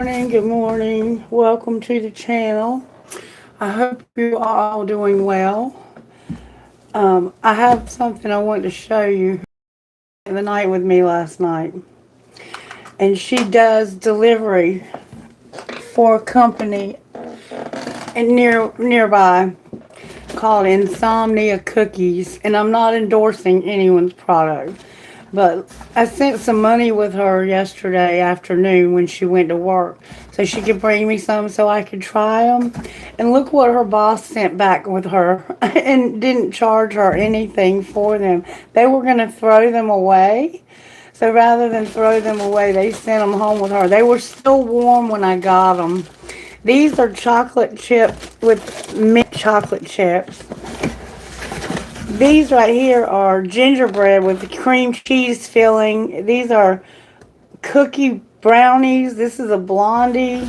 Good morning. Welcome to the channel. I hope you are all doing well. I have something I want to show you. The night with me last night, and she does delivery for a company in nearby called Insomnia Cookies, and I'm not endorsing anyone's product. But I sent some money with her yesterday afternoon when she went to work so she could bring me some so I could try them. And look what her boss sent back with her and didn't charge her anything for them. They were going to throw them away. So rather than throw them away, they sent them home with her. They were still warm when I got them. These are chocolate chips with mint chocolate chips. These right here are gingerbread with cream cheese filling. These are cookie brownies. This is a blondie.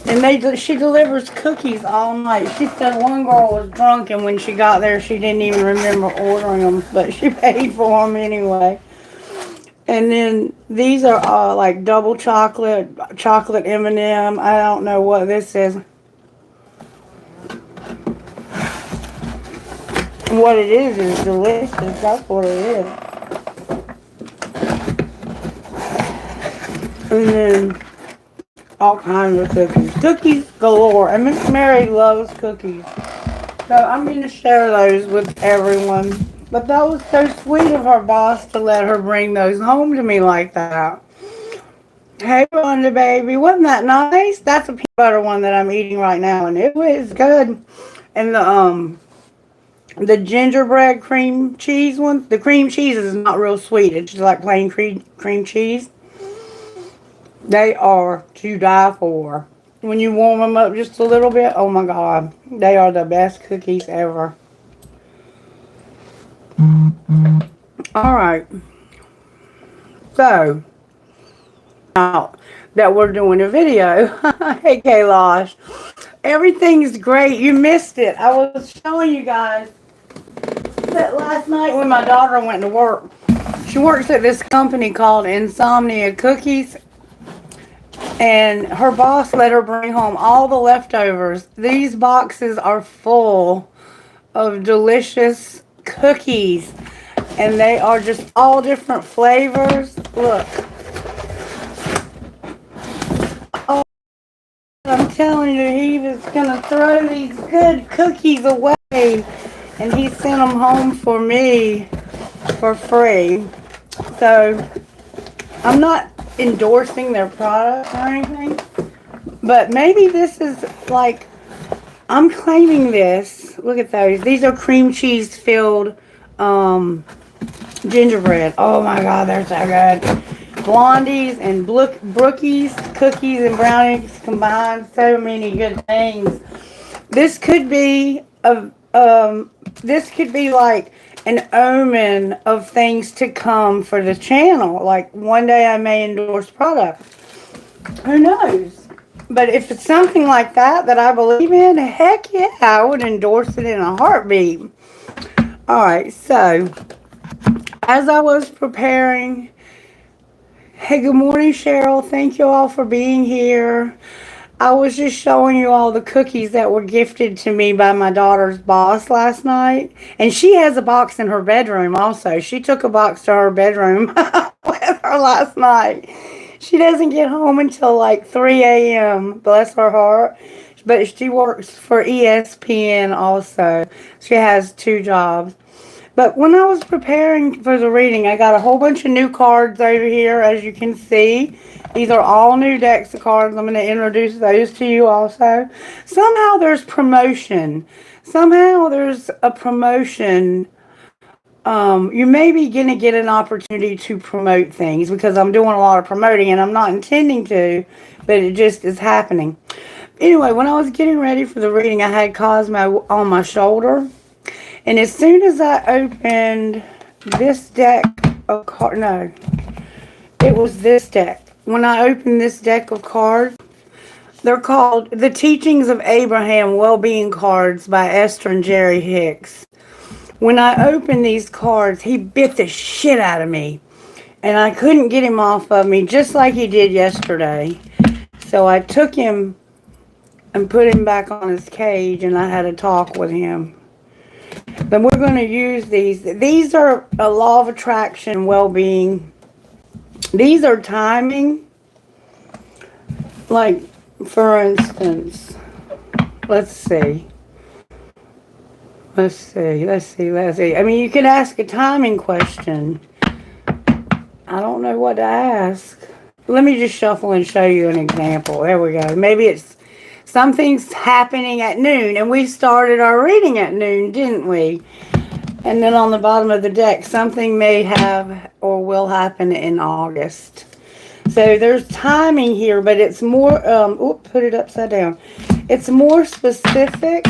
And she delivers cookies all night. She said one girl was drunk and when she got there she didn't even remember ordering them, but she paid for them anyway. And then these are like double chocolate M&M. I don't know what this is. What it is delicious. That's what it is. And then all kinds of cookies. Cookies galore. And Miss Mary loves cookies. So I'm going to share those with everyone. But that was so sweet of her boss to let her bring those home to me like that. Hey, Wanda baby. Wasn't that nice? That's a peanut butter one that I'm eating right now. And it was good. And the gingerbread cream cheese one, the cream cheese is not real sweet. It's just like plain cream cheese. They are to die for. When you warm them up just a little bit, oh my God. They are the best cookies ever. Alright. So, now that we're doing a video, hey Kailash, everything's great. You missed it. I was showing you guys that last night when my daughter went to work. She works at this company called Insomnia Cookies, and her boss let her bring home all the leftovers. These boxes are full of delicious cookies, and they are just all different flavors. Look. Oh, I'm telling you, he was gonna throw these good cookies away, and he sent them home for me for free. So I'm not endorsing their product or anything, but maybe this is like, I'm claiming this. Look at those. These are cream cheese filled gingerbread. Oh my God, they're so good. Blondies and brookies, cookies and brownies combined. So many good things. This could be like an omen of things to come for the channel. Like one day I may endorse products. Who knows? But if it's something like that I believe in, heck yeah, I would endorse it in a heartbeat. Alright, so as I was preparing, hey, good morning, Cheryl. Thank you all for being here. I was just showing you all the cookies that were gifted to me by my daughter's boss last night. And she has a box in her bedroom also. She took a box to her bedroom with her last night. She doesn't get home until like 3 a.m. Bless her heart. But she works for ESPN also. She has 2 jobs. But when I was preparing for the reading, I got a whole bunch of new cards over here, as you can see. These are all new decks of cards. I'm going to introduce those to you also. Somehow there's promotion. Somehow there's a promotion. You may be going to get an opportunity to promote things because I'm doing a lot of promoting and I'm not intending to, but it just is happening. Anyway, when I was getting ready for the reading, I had Cosmo on my shoulder. And as soon as I opened this deck of cards, no, it was this deck. When I opened this deck of cards, they're called The Teachings of Abraham Wellbeing Cards by Esther and Jerry Hicks. When I opened these cards, he bit the shit out of me. And I couldn't get him off of me just like he did yesterday. So I took him and put him back on his cage, and I had a talk with him. But we're going to use these. These are a law of attraction, well-being. These are timing. Like, for instance, let's see. I mean, you could ask a timing question. I don't know what to ask. Let me just shuffle and show you an example. There we go. Maybe it's something's happening at noon, and we started our reading at noon, didn't we? And then on the bottom of the deck, something may have or will happen in August. So there's timing here, but it's more, put it upside down. It's more specific,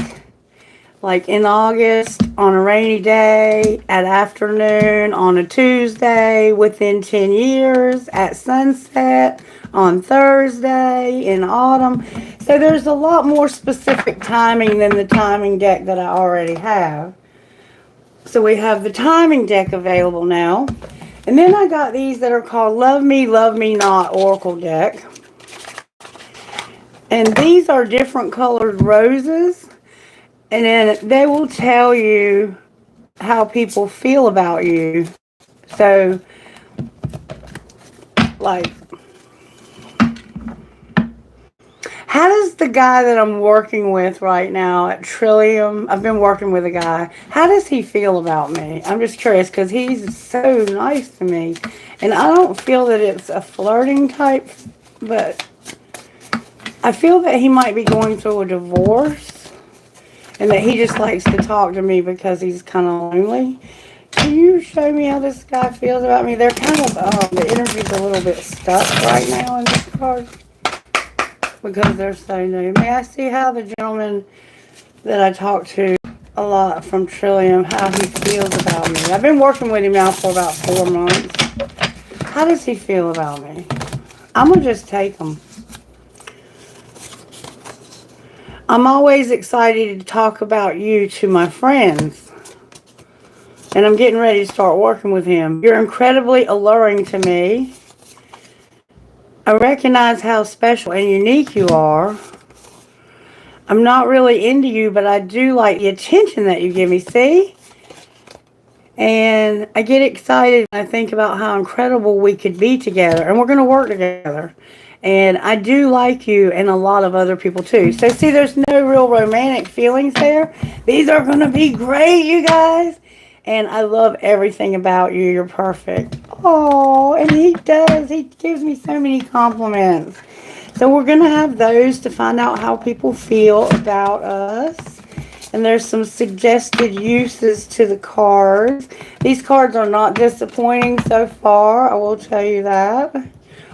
like in August, on a rainy day, at afternoon, on a Tuesday, within 10 years, at sunset, on Thursday, in autumn. So there's a lot more specific timing than the timing deck that I already have. So we have the timing deck available now. And then I got these that are called Love Me Not Oracle deck. And these are different colored roses. And then they will tell you how people feel about you. So, like, how does the guy that I'm working with right now at Trillium, I've been working with a guy, how does he feel about me? I'm just curious because he's so nice to me. And I don't feel that it's a flirting type, but I feel that he might be going through a divorce. And that he just likes to talk to me because he's kind of lonely. Can you show me how this guy feels about me? They're kind of, the energy's a little bit stuck right now in this card. Because they're so new. May I see how the gentleman that I talked to a lot from Trillium, how he feels about me? I've been working with him now for about 4 months. How does he feel about me? I'm going to just take him. I'm always excited to talk about you to my friends. And I'm getting ready to start working with him. You're incredibly alluring to me. I recognize how special and unique you are. I'm not really into you, but I do like the attention that you give me, see? And I get excited when I think about how incredible we could be together. And we're going to work together. And I do like you and a lot of other people too. So see, there's no real romantic feelings there. These are going to be great, you guys. And I love everything about you. You're perfect. Oh, and he does. He gives me so many compliments. So we're going to have those to find out how people feel about us. And there's some suggested uses to the cards. These cards are not disappointing so far. I will tell you that.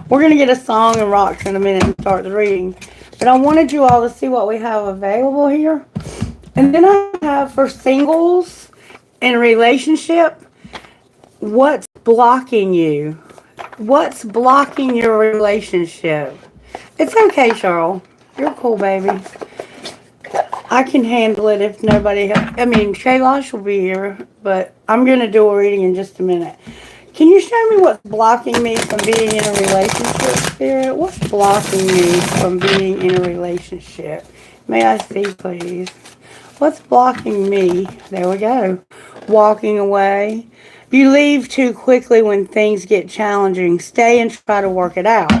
We're going to get a song and rocks in a minute and start the reading. But I wanted you all to see what we have available here. And then I have for singles and relationship, what's blocking you? What's blocking your relationship? It's okay, Cheryl. You're cool, baby. I can handle it if nobody... Shaylash will be here, but I'm going to do a reading in just a minute. Can you show me what's blocking me from being in a relationship, Spirit? What's blocking me from being in a relationship? May I see, please? What's blocking me? There we go. Walking away. You leave too quickly when things get challenging. Stay and try to work it out.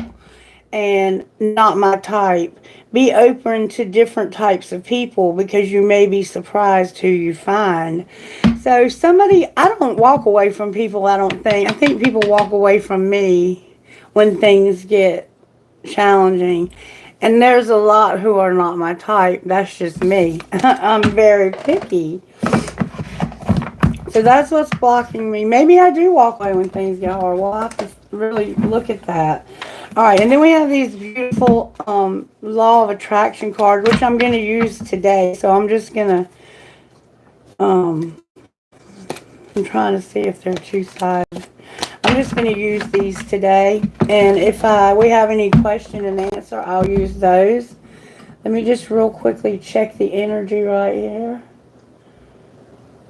And not my type. Be open to different types of people because you may be surprised who you find. So I don't walk away from people, I don't think. I think people walk away from me when things get challenging. And there's a lot who are not my type. That's just me. I'm very picky. So that's what's blocking me. Maybe I do walk away when things get hard. We'll have to really look at that. All right, and then we have these beautiful Law of Attraction cards, which I'm going to use today. So I'm just going to, I'm trying to see if they're two sides. I'm just going to use these today. And if we have any question and answer, I'll use those. Let me just real quickly check the energy right here.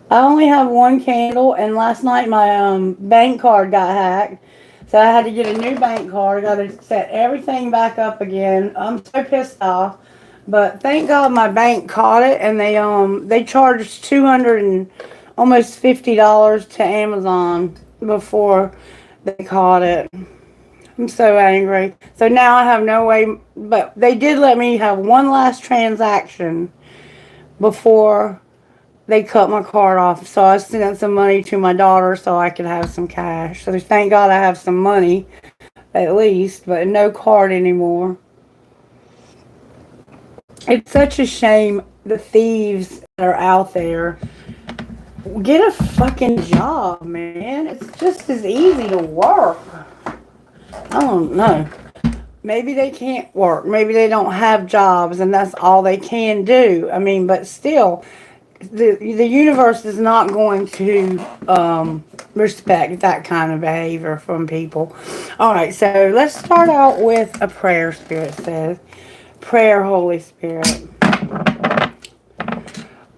I only have one candle, and last night my bank card got hacked. So I had to get a new bank card. Got to set everything back up again. I'm so pissed off. But thank God my bank caught it, and they charged $200 and almost $50 to Amazon before they caught it. I'm so angry. So now I have no way, but they did let me have one last transaction before they cut my card off. So I sent some money to my daughter so I could have some cash. So thank God I have some money at least, but no card anymore. It's such a shame, the thieves that are out there. Get a fucking job, man. It's just as easy to work. I don't know. Maybe they can't work. Maybe they don't have jobs and that's all they can do. I mean, but still, the universe is not going to respect that kind of behavior from people. All right, so let's start out with a prayer, Spirit says. Prayer, Holy Spirit.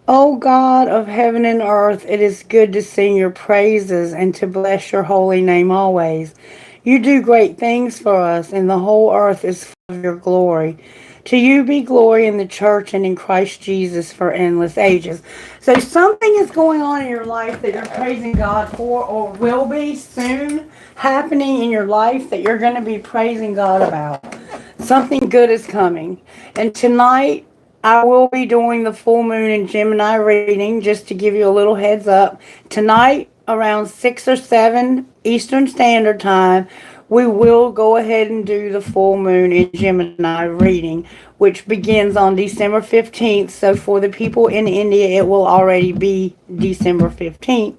O God of heaven and earth, it is good to sing your praises and to bless your holy name always. You do great things for us, and the whole earth is full of your glory. To you be glory in the church and in Christ Jesus for endless ages. So something is going on in your life that you're praising God for, or will be soon happening in your life that you're going to be praising God about. Something good is coming. And tonight, I will be doing the full moon in Gemini reading, just to give you a little heads up. Tonight, around 6 or 7 Eastern Standard Time, we will go ahead and do the full moon in Gemini reading, which begins on December 15th. So for the people in India, it will already be December 15th.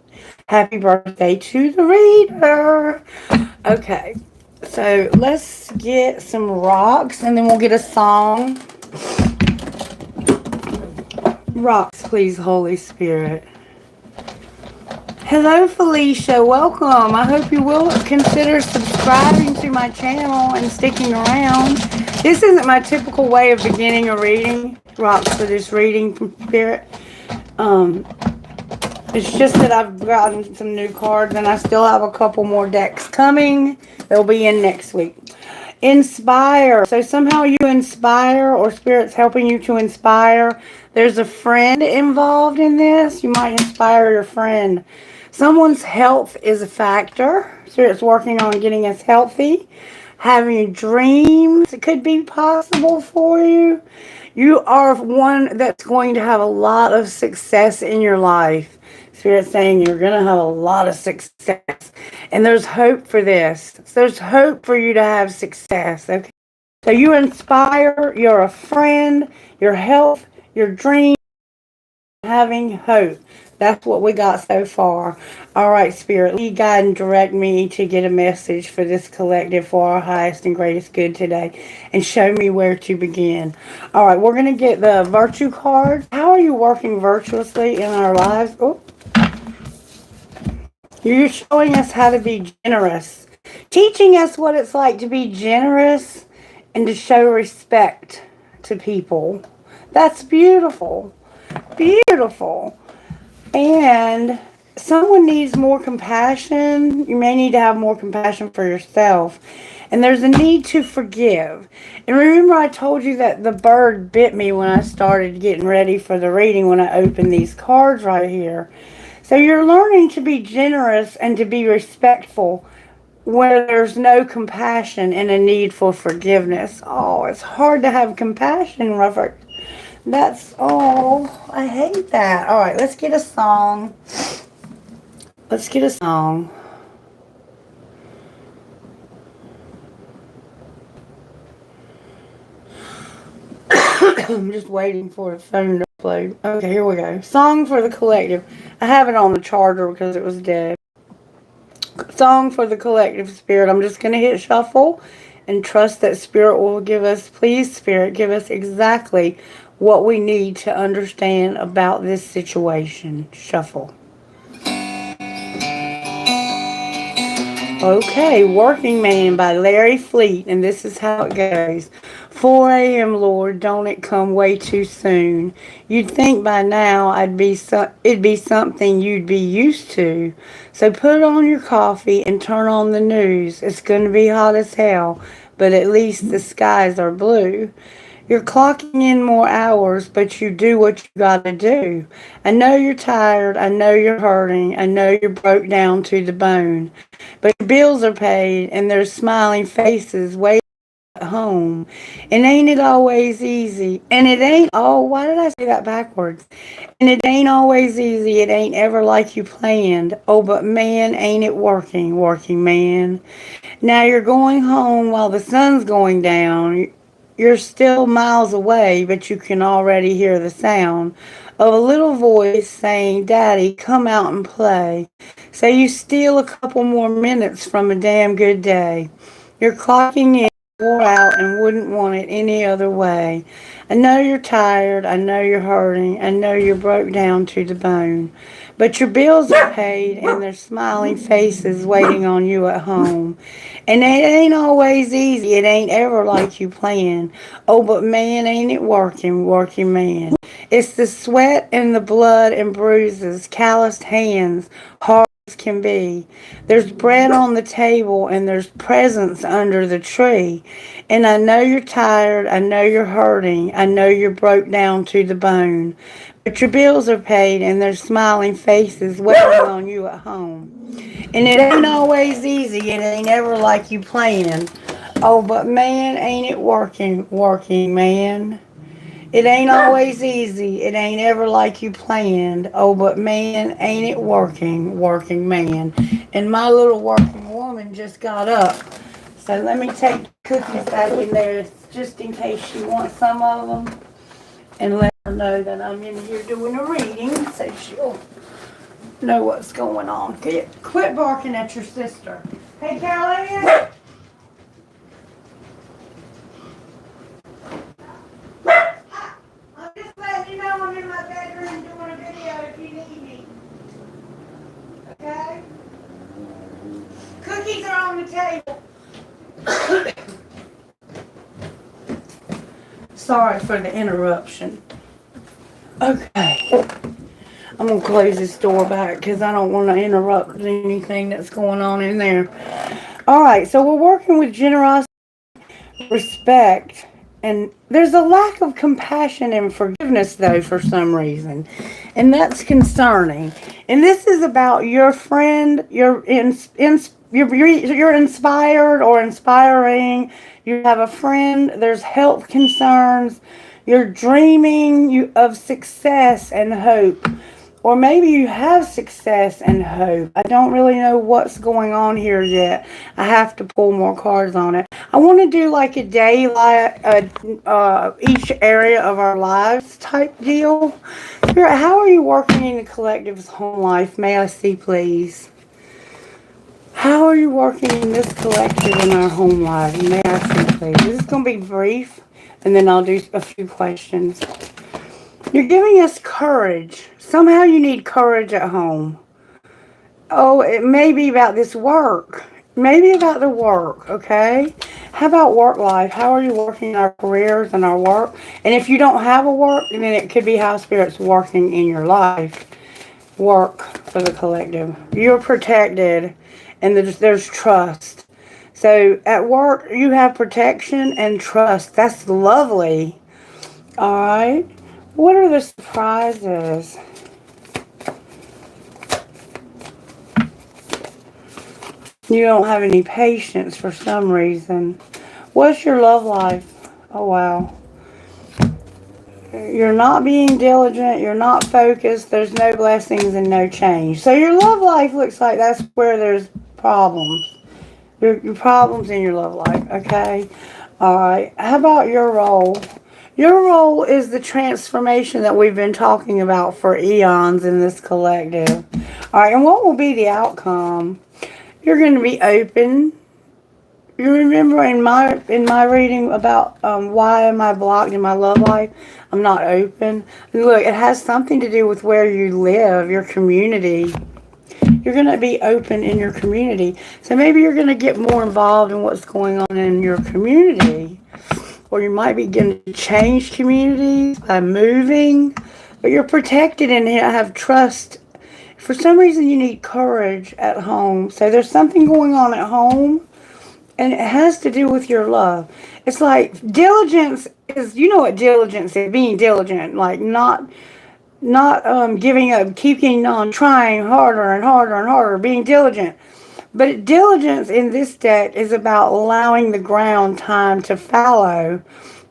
Happy birthday to the reader. Okay, so let's get some rocks, and then we'll get a song. Rocks, please, Holy Spirit. Hello, Felicia. Welcome. I hope you will consider subscribing to my channel and sticking around. This isn't my typical way of beginning a reading. Rocks for this reading from Spirit. It's just that I've gotten some new cards, and I still have a couple more decks coming. They'll be in next week. Inspire. So somehow you inspire, or Spirit's helping you to inspire. There's a friend involved in this. You might inspire your friend. Someone's health is a factor. Spirit's working on getting us healthy. Having dreams, it could be possible for you. You are one that's going to have a lot of success in your life. Spirit's saying you're going to have a lot of success. And there's hope for this. There's hope for you to have success. Okay. So you inspire, you're a friend, your health, your dreams, having hope. That's what we got so far. All right, Spirit, lead, guide, and direct me to get a message for this collective for our highest and greatest good today. And show me where to begin. All right, we're going to get the virtue card. How are you working virtuously in our lives? Oh. You're showing us how to be generous. Teaching us what it's like to be generous and to show respect to people. That's beautiful. Beautiful. And someone needs more compassion. You may need to have more compassion for yourself. And there's a need to forgive. And remember, I told you that the bird bit me when I started getting ready for the reading, when I opened these cards right here. So you're learning to be generous and to be respectful where there's no compassion and a need for forgiveness. Oh, it's hard to have compassion, Robert. That's, oh, I hate that. All right, let's get a song. Let's get a song. I'm just waiting for the phone to play. Okay, here we go. Song for the collective. I have it on the charger because it was dead. Song for the collective, Spirit. I'm just going to hit shuffle and trust that Spirit will give us, please, Spirit, give us exactly what we need to understand about this situation. Shuffle. Okay, Working Man by Larry Fleet, and this is how it goes. 4 a.m., Lord, don't it come way too soon? You'd think by now it'd be something you'd be used to. So put on your coffee and turn on the news. It's going to be hot as hell, but at least the skies are blue. You're clocking in more hours, but you do what you gotta do. I know you're tired, I know you're hurting, I know you're broke down to the bone. But your bills are paid and there's smiling faces waiting at home. And ain't it always easy? And it ain't why did I say that backwards? And it ain't always easy, it ain't ever like you planned. Oh, but man, ain't it working man. Now you're going home while the sun's going down. You're still miles away, but you can already hear the sound of a little voice saying, Daddy, come out and play. So you steal a couple more minutes from a damn good day. You're clocking in, wore out, and wouldn't want it any other way. I know you're tired, I know you're hurting, I know you're broke down to the bone. But your bills are paid and there's smiling faces waiting on you at home. And it ain't always easy, it ain't ever like you planned. Oh, but man, ain't it working man. It's the sweat and the blood and bruises, calloused hands, hard as can be. There's bread on the table and there's presents under the tree. And I know you're tired, I know you're hurting, I know you're broke down to the bone. But your bills are paid and there's smiling faces waiting on you at home. And it ain't always easy, it ain't ever like you planned. Oh, but man, ain't it working man. It ain't always easy, it ain't ever like you planned. Oh, but man, ain't it working man. And my little working woman just got up. So let me take the cookies back in there just in case she wants some of them. And let her know that I'm in here doing a reading so she'll know what's going on. Quit barking at your sister. Hey, Caroline. I'm just letting you know I'm in my bedroom doing a video if you need me. Okay? Cookies are on the table. Sorry for the interruption. Okay. I'm going to close this door back because I don't want to interrupt anything that's going on in there. Alright, so we're working with generosity, respect, and there's a lack of compassion and forgiveness, though, for some reason. And that's concerning. And this is about your friend, you're inspired or inspiring, you have a friend, there's health concerns, you're dreaming of success and hope. Or maybe you have success and hope. I don't really know what's going on here yet. I have to pull more cards on it. I want to do like a day, each area of our lives type deal. Spirit, how are you working in the collective's home life? May I see, please? How are you working in this collective in our home life? May I see, please? This is going to be brief, and then I'll do a few questions. You're giving us courage. Somehow you need courage at home. Oh, it may be about this work. Maybe about the work, okay? How about work life? How are you working our careers and our work? And if you don't have a work, then it could be how Spirit's working in your life. Work for the collective. You're protected, and there's trust. So at work, you have protection and trust. That's lovely. All right. What are the surprises? You don't have any patience for some reason. What's your love life? Oh, wow. You're not being diligent. You're not focused. There's no blessings and no change. So your love life looks like that's where there's problems. Your problems in your love life, okay? All right. How about your role? Your role is the transformation that we've been talking about for eons in this collective. All right, and what will be the outcome? You're going to be open. You remember in my reading about why am I blocked in my love life? I'm not open. And look, it has something to do with where you live, your community. You're going to be open in your community. So maybe you're going to get more involved in what's going on in your community. Or you might be going to change communities by moving. But you're protected and have trust. For some reason, you need courage at home. So there's something going on at home, and it has to do with your love. It's like diligence is, you know what diligence is, being diligent, like not giving up, keeping on trying harder and harder and harder, being diligent. But diligence in this deck is about allowing the ground time to fallow.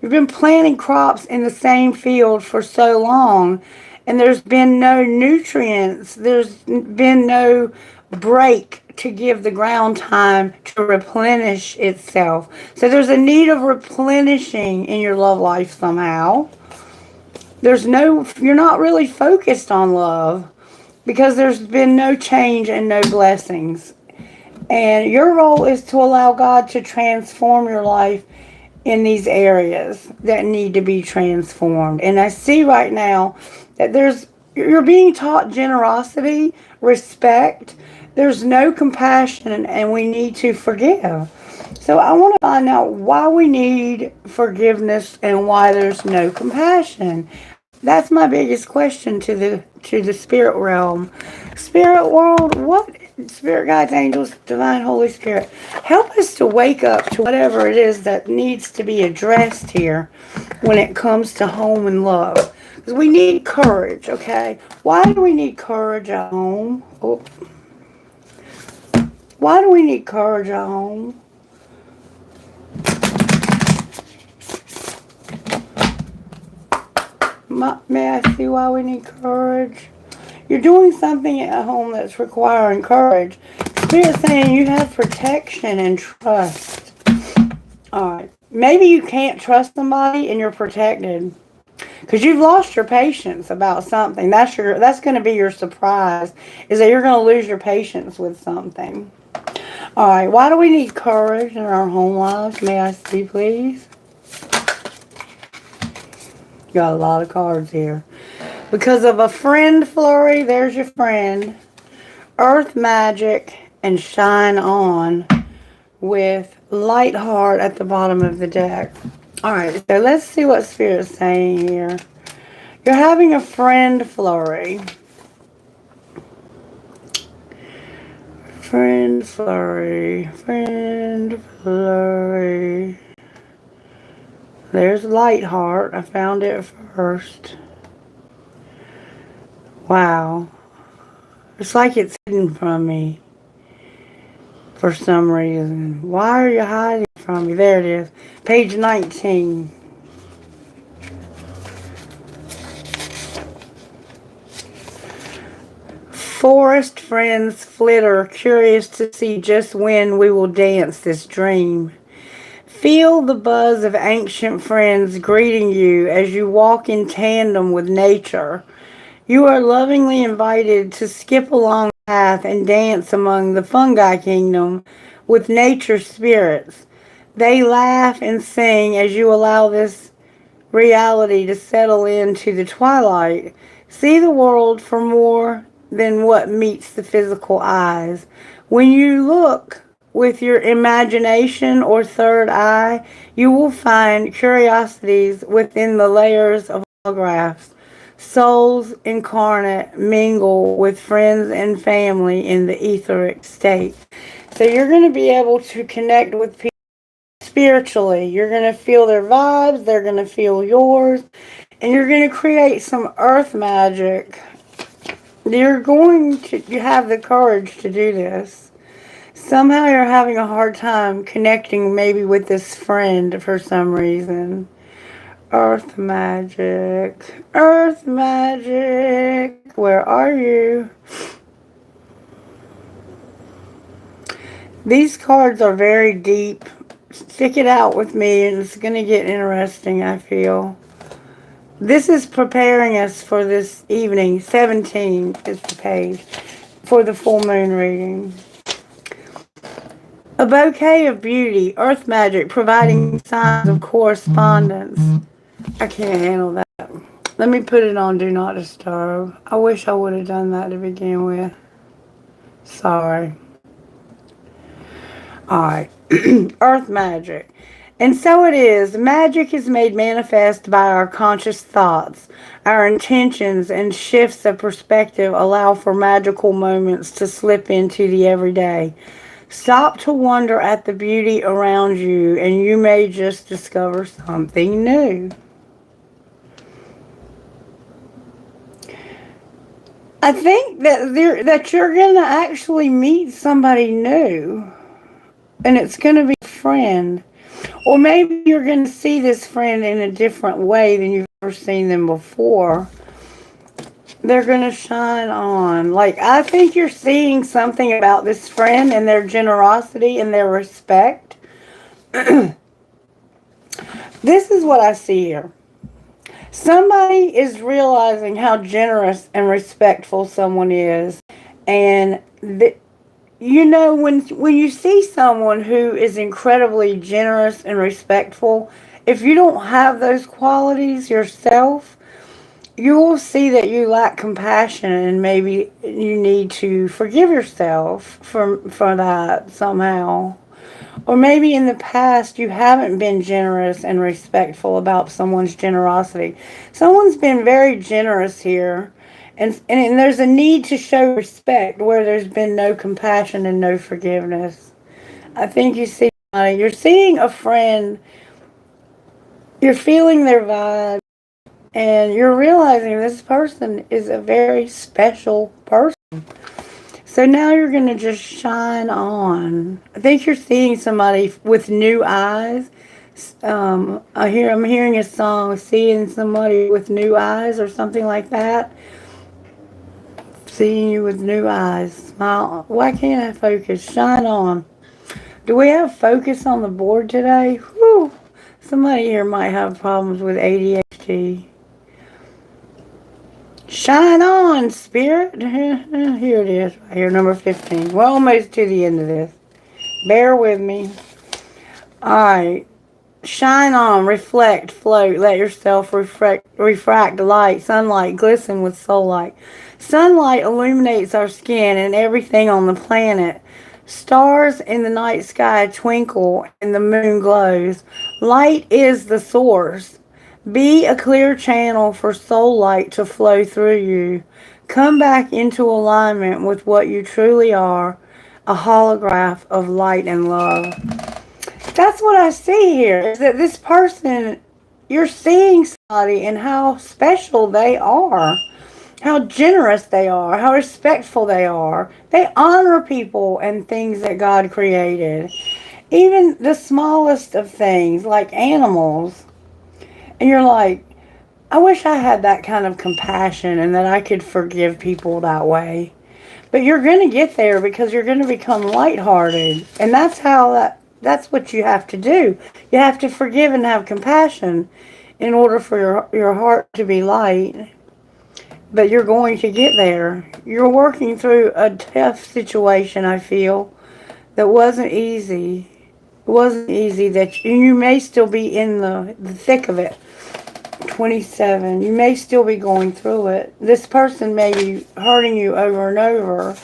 You've been planting crops in the same field for so long, and there's been no nutrients, there's been no break to give the ground time to replenish itself. So there's a need of replenishing in your love life somehow. You're not really focused on love because there's been no change and no blessings. And your role is to allow God to transform your life in these areas that need to be transformed. And I see right now that you're being taught generosity, respect. There's no compassion, and we need to forgive. So I want to find out why we need forgiveness and why there's no compassion. That's my biggest question to the spirit realm. Spirit world, what spirit guides, angels, divine Holy Spirit, help us to wake up to whatever it is that needs to be addressed here when it comes to home and love. Because we need courage, okay? Why do we need courage at home? Oh. Why do we need courage at home? May I see why we need courage? You're doing something at home that's requiring courage. Spirit's saying you have protection and trust. Alright. Maybe you can't trust somebody and you're protected. Because you've lost your patience about something. That's going to be your surprise. Is that you're going to lose your patience with something. Alright. Why do we need courage in our home lives? May I see, please? Got a lot of cards here. Because of a friend flurry, there's your friend. Earth magic and shine on with light heart at the bottom of the deck. Alright, so let's see what Spirit's saying here. You're having a friend flurry. Friend flurry. Friend flurry. There's light heart. I found it first. Wow. It's like it's hidden from me for some reason. Why are you hiding from me? There it is. Page 19. Forest friends flitter, curious to see just when we will dance this dream. Feel the buzz of ancient friends greeting you as you walk in tandem with nature. You are lovingly invited to skip along the path and dance among the fungi kingdom with nature spirits. They laugh and sing as you allow this reality to settle into the twilight. See the world for more than what meets the physical eyes. When you look with your imagination or third eye, you will find curiosities within the layers of holographs. Souls incarnate mingle with friends and family in the etheric state. So you're going to be able to connect with people spiritually. You're going to feel their vibes, they're going to feel yours, and you're going to create some earth magic. You have the courage to do this. Somehow you're having a hard time connecting maybe with this friend for some reason. Earth magic. Earth magic. Where are you? These cards are very deep. Stick it out with me and it's going to get interesting, I feel. This is preparing us for this evening. 17 is the page for the full moon reading. A bouquet of beauty, earth magic, providing signs of correspondence. I can't handle that. Let me put it on Do Not Disturb. I wish I would have done that to begin with. Sorry. Alright. Earth magic. And so it is. Magic is made manifest by our conscious thoughts. Our intentions and shifts of perspective allow for magical moments to slip into the everyday. Stop to wonder at the beauty around you, and you may just discover something new. I think that you're going to actually meet somebody new, and it's going to be a friend. Or maybe you're going to see this friend in a different way than you've ever seen them before. They're going to shine on. Like, I think you're seeing something about this friend and their generosity and their respect. This is what I see here. Somebody is realizing how generous and respectful someone is. And you know, when you see someone who is incredibly generous and respectful, if you don't have those qualities yourself, you will see that you lack compassion, and maybe you need to forgive yourself for that somehow. Or maybe in the past you haven't been generous and respectful about someone's generosity. Someone's been very generous here. And there's a need to show respect where there's been no compassion and no forgiveness. I think you're seeing a friend, you're feeling their vibe, and you're realizing this person is a very special person. So now you're going to just shine on. I think you're seeing somebody with new eyes. I'm hearing a song, seeing somebody with new eyes or something like that. Seeing you with new eyes. Smile. Why can't I focus? Shine on. Do we have focus on the board today? Whew. Somebody here might have problems with ADHD. Shine on, spirit. Here it is. Right here, number 15. We're almost to the end of this. Bear with me. Alright. Shine on, reflect, float, let yourself refract light, sunlight, glisten with soul light. Sunlight illuminates our skin and everything on the planet. Stars in the night sky twinkle and the moon glows. Light is the source. Be a clear channel for soul light to flow through you. Come back into alignment with what you truly are, a holograph of light and love. That's what I see here, is that this person, you're seeing somebody and how special they are, how generous they are, how respectful they are. They honor people and things that God created. Even the smallest of things, like animals. And you're like, I wish I had that kind of compassion and that I could forgive people that way. But you're going to get there because you're going to become lighthearted. And that's what you have to do. You have to forgive and have compassion in order for your heart to be light. But you're going to get there. You're working through a tough situation, I feel, that wasn't easy. It wasn't easy. You may still be in the thick of it. 27. You may still be going through it. This person may be hurting you over and over.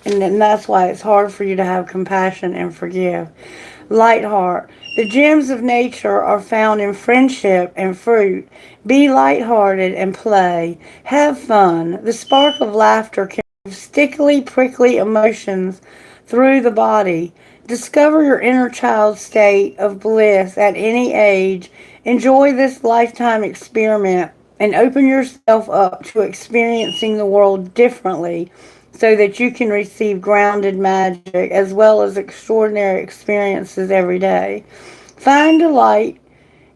And then that's why it's hard for you to have compassion and forgive. Light heart. The gems of nature are found in friendship and fruit. Be lighthearted and play. Have fun. The spark of laughter can move stickily, prickly emotions through the body. Discover your inner child state of bliss at any age. Enjoy this lifetime experiment and open yourself up to experiencing the world differently so that you can receive grounded magic as well as extraordinary experiences every day. Find delight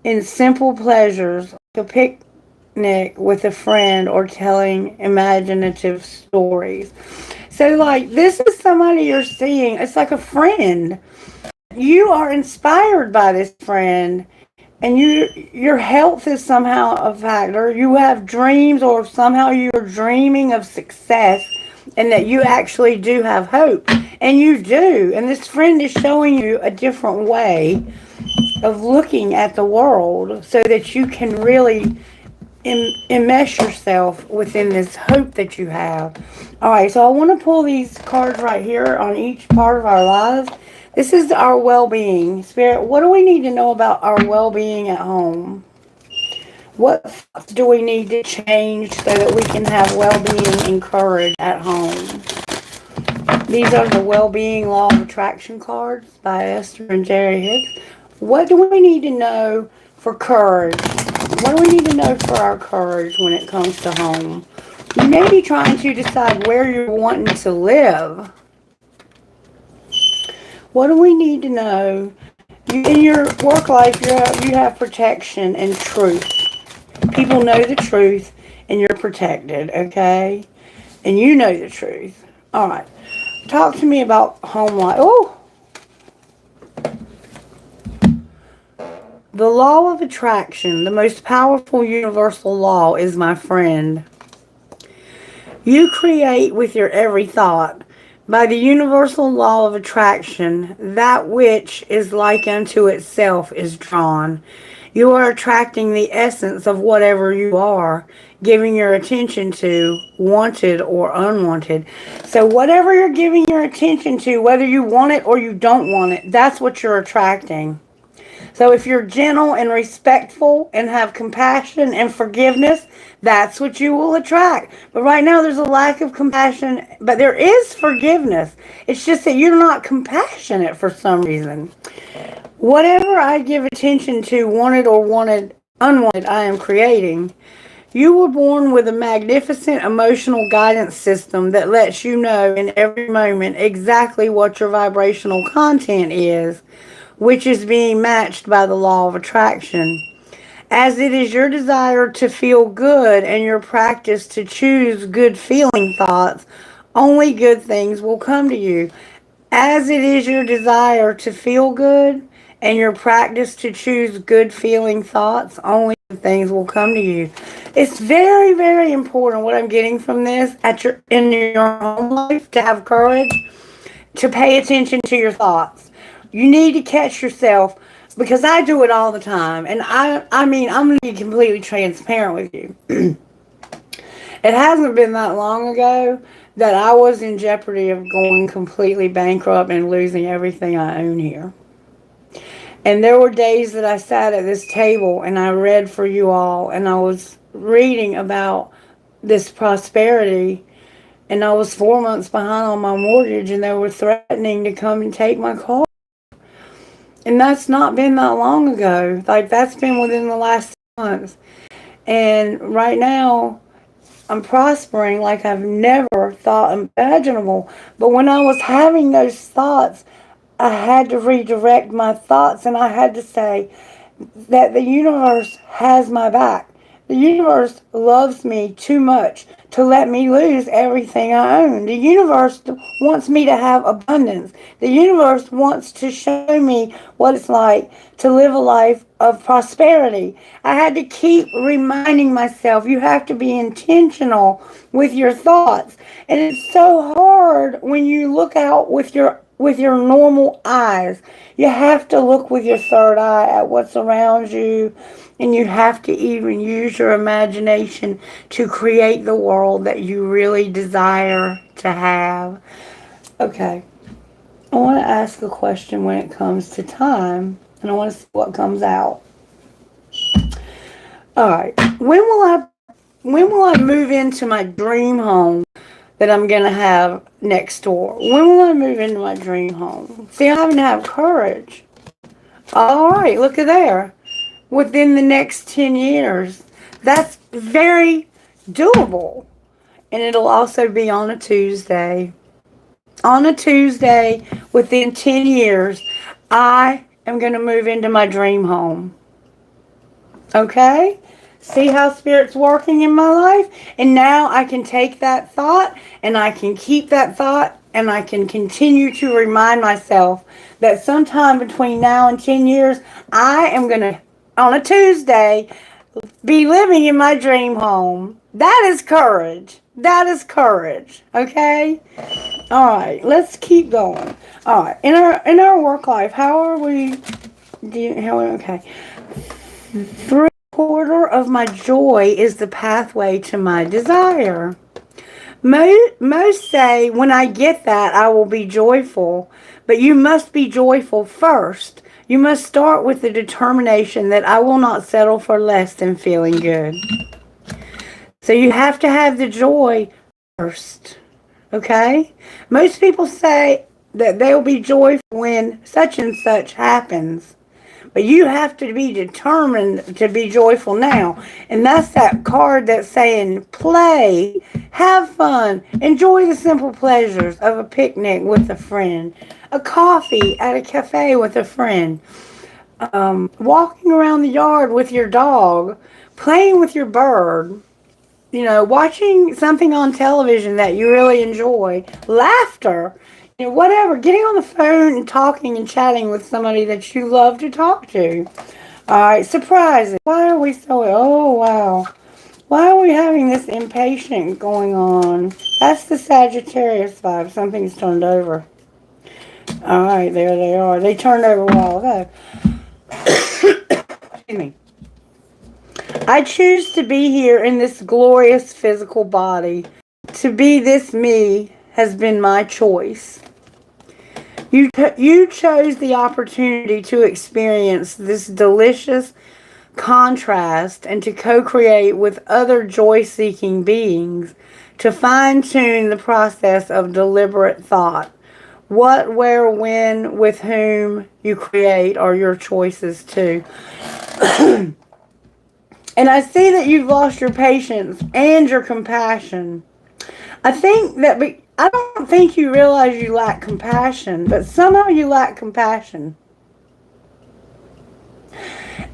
in simple pleasures like a picnic with a friend or telling imaginative stories. So, like, this is somebody you're seeing. It's like a friend. You are inspired by this friend, and your health is somehow a factor. You have dreams, or somehow you're dreaming of success, and that you actually do have hope. And you do. And this friend is showing you a different way of looking at the world so that you can really enmesh yourself within this hope that you have. All right, so I want to pull these cards right here on each part of our lives. This is our well-being. Spirit, what do we need to know about our well-being at home? What thoughts do we need to change so that we can have well-being and courage at home? These are the Well-Being Law of Attraction cards by Esther and Jerry Hicks. What do we need to know for courage? What do we need to know for our courage when it comes to home? You may be trying to decide where you're wanting to live. What do we need to know? In your work life, you have protection and truth. People know the truth, and you're protected, okay? And you know the truth. All right. Talk to me about home life. Oh! The law of attraction, the most powerful universal law, is my friend. You create with your every thought. By the universal law of attraction, that which is like unto itself is drawn. You are attracting the essence of whatever you are, giving your attention to, wanted or unwanted. So whatever you're giving your attention to, whether you want it or you don't want it, that's what you're attracting. So if you're gentle and respectful and have compassion and forgiveness, that's what you will attract. But right now there's a lack of compassion, but there is forgiveness. It's just that you're not compassionate for some reason. Whatever I give attention to, wanted or unwanted, I am creating. You were born with a magnificent emotional guidance system that lets you know in every moment exactly what your vibrational content is, which is being matched by the law of attraction. As it is your desire to feel good and your practice to choose good feeling thoughts, only good things will come to you. As it is your desire to feel good and your practice to choose good feeling thoughts, only good things will come to you. It's very, very important what I'm getting from this in your home life to have courage, to pay attention to your thoughts. You need to catch yourself, because I do it all the time. And I mean, I'm going to be completely transparent with you. It hasn't been that long ago that I was in jeopardy of going completely bankrupt and losing everything I own here. And there were days that I sat at this table and I read for you all, and I was reading about this prosperity, and I was 4 months behind on my mortgage, and they were threatening to come and take my car. And that's not been that long ago. Like, that's been within the last 6 months. And right now, I'm prospering like I've never thought imaginable. But when I was having those thoughts, I had to redirect my thoughts, and I had to say that the universe has my back. The universe loves me too much to let me lose everything I own. The universe wants me to have abundance. The universe wants to show me what it's like to live a life of prosperity. I had to keep reminding myself, you have to be intentional with your thoughts. And it's so hard when you look out with your normal eyes. You have to look with your third eye at what's around you, and you have to even use your imagination to create the world that you really desire to have. Okay, I want to ask a question when it comes to time, and I want to see what comes out. All right, when will I move into my dream home that I'm going to have next door? When will I move into my dream home? See, I'm having to have courage. All right, look at there. Within the next 10 years. That's very doable. And it'll also be on a Tuesday. On a Tuesday, within 10 years, I am going to move into my dream home. Okay? See how Spirit's working in my life? And now I can take that thought, and I can keep that thought, and I can continue to remind myself that sometime between now and 10 years, I am going to, on a Tuesday, be living in my dream home. That is courage. That is courage. Okay? All right, let's keep going. All right, in our work life, how are we? Okay. 3/4 of my joy is the pathway to my desire. Most say, when I get that, I will be joyful. But you must be joyful first. You must start with the determination that I will not settle for less than feeling good. So you have to have the joy first. Okay? Most people say that they'll be joyful when such and such happens. But you have to be determined to be joyful now. And that's that card that's saying play, have fun, enjoy the simple pleasures of a picnic with a friend, a coffee at a cafe with a friend, walking around the yard with your dog, playing with your bird, watching something on television that you really enjoy, laughter, whatever, getting on the phone and talking and chatting with somebody that you love to talk to. All right, surprises. Why are we oh, wow. Why are we having this impatient going on? That's the Sagittarius vibe. Something's turned over. All right, there they are. They turned over a while ago. Excuse me. I choose to be here in this glorious physical body. To be this me has been my choice. You chose the opportunity to experience this delicious contrast and to co-create with other joy-seeking beings, to fine-tune the process of deliberate thought. What, where, when, with whom you create are your choices too. And I see that you've lost your patience and your compassion. I don't think you realize you lack compassion, but somehow you lack compassion.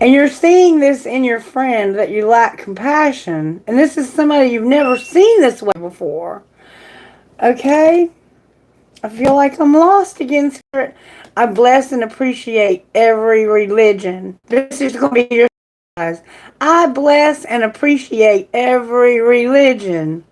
And you're seeing this in your friend, that you lack compassion. And this is somebody you've never seen this way before. Okay? I feel like I'm lost again, Spirit. I bless and appreciate every religion. This is going to be your surprise. I bless and appreciate every religion.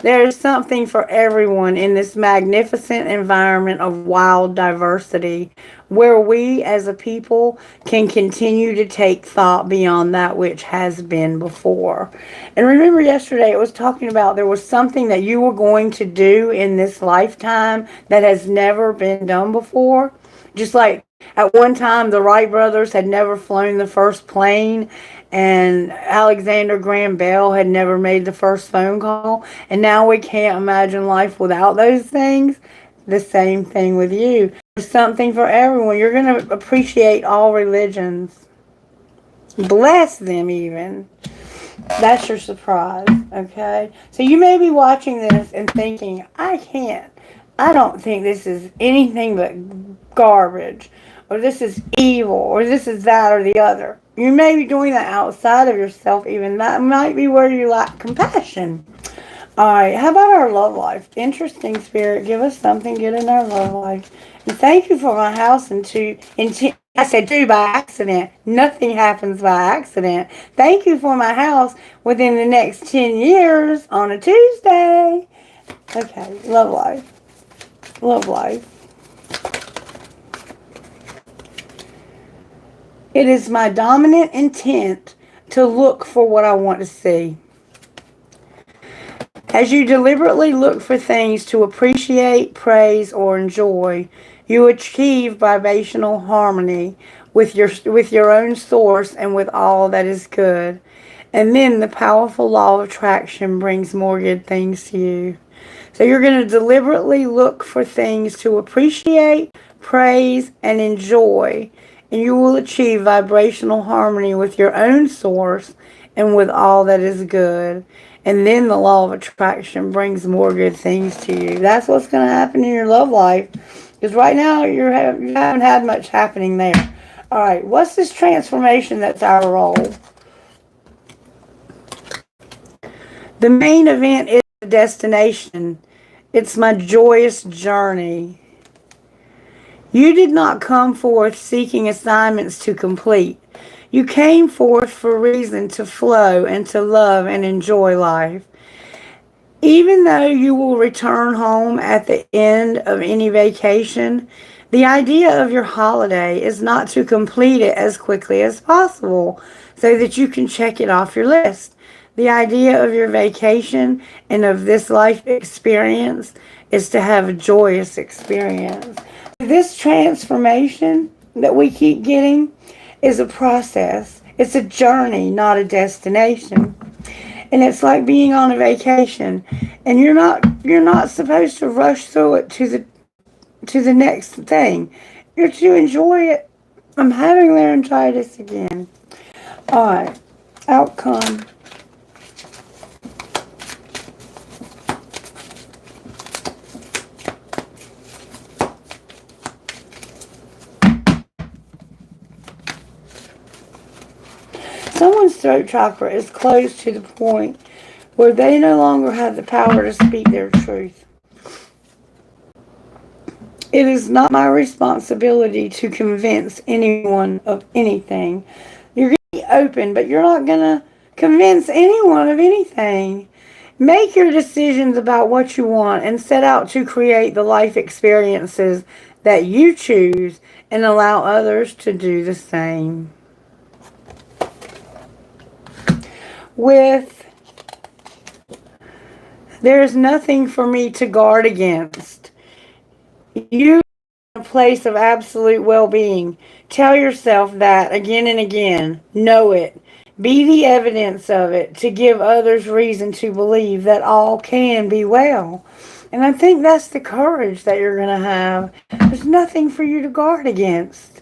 There is something for everyone in this magnificent environment of wild diversity, where we as a people can continue to take thought beyond that which has been before. And remember yesterday it was talking about there was something that you were going to do in this lifetime that has never been done before. Just like at one time the Wright brothers had never flown the first plane, and Alexander Graham Bell had never made the first phone call, and now we can't imagine life without those things. The same thing with you. There's something for everyone. You're going to appreciate all religions. Bless them even. That's your surprise, okay? So you may be watching this and thinking, I don't think this is anything but garbage, or this is evil, or this is that or the other. You may be doing that outside of yourself even. That might be where you lack compassion. Alright, how about our love life? Interesting, Spirit. Give us something good in our love life. And thank you for my house I said two by accident. Nothing happens by accident. Thank you for my house within the next 10 years on a Tuesday. Okay, love life. Love life. It is my dominant intent to look for what I want to see. As you deliberately look for things to appreciate, praise, or enjoy, you achieve vibrational harmony with your own source and with all that is good. And then the powerful law of attraction brings more good things to you. So you're going to deliberately look for things to appreciate, praise, and enjoy. And you will achieve vibrational harmony with your own source and with all that is good. And then the law of attraction brings more good things to you. That's what's going to happen in your love life. Because right now you haven't had much happening there. All right, what's this transformation that's our role? The main event is the destination. It's my joyous journey. You did not come forth seeking assignments to complete. You came forth for a reason to flow and to love and enjoy life. Even though you will return home at the end of any vacation, The idea of your holiday is not to complete it as quickly as possible so that you can check it off your list. The idea of your vacation and of this life experience is to have a joyous experience. This transformation that we keep getting is a process. It's a journey, not a destination. And it's like being on a vacation, and you're not supposed to rush through it to the next thing. You're to enjoy it. I'm having laryngitis again. All right, outcome. Someone's throat chakra is closed to the point where they no longer have the power to speak their truth. It is not my responsibility to convince anyone of anything. You're going to be open, but you're not going to convince anyone of anything. Make your decisions about what you want and set out to create the life experiences that you choose and allow others to do the same. There is nothing for me to guard against. You are in a place of absolute well-being. Tell yourself that again and again. Know it. Be the evidence of it to give others reason to believe that all can be well. And I think that's the courage that you're going to have. There's nothing for you to guard against.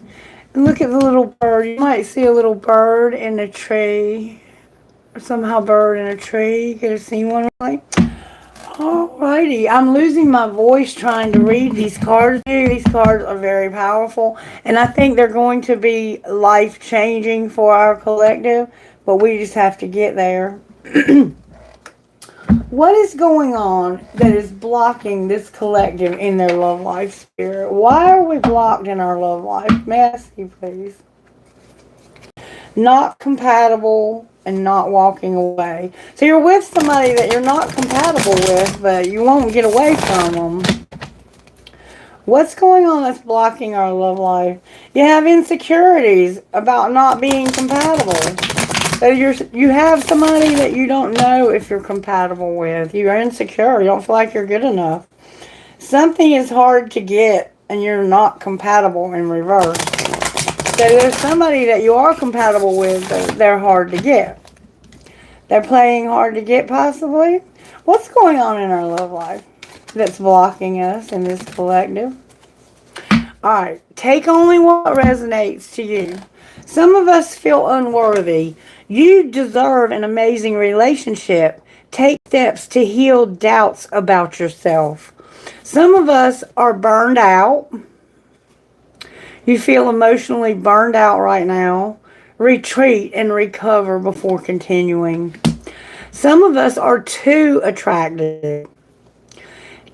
And look at the little bird. You might see a little bird in a tree. Somehow bird in a tree. Could have seen one, right? Alrighty, I'm losing my voice trying to read these cards. These cards are very powerful, and I think they're going to be life-changing for our collective, but we just have to get there. What is going on that is blocking this collective in their love life, Spirit? Why are we blocked in our love life? May I ask you, please? Not compatible and not walking away. So you're with somebody that you're not compatible with, but you won't get away from them. What's going on that's blocking our love life? You have insecurities about not being compatible. So you have somebody that you don't know if you're compatible with. You're insecure. You don't feel like you're good enough. Something is hard to get and you're not compatible in reverse. So there's somebody that you are compatible with, but they're hard to get. They're playing hard to get, possibly. What's going on in our love life that's blocking us in this collective? Alright, take only what resonates to you. Some of us feel unworthy. You deserve an amazing relationship. Take steps to heal doubts about yourself. Some of us are burned out. You feel emotionally burned out right now. Retreat and recover before continuing. Some of us are too attracted.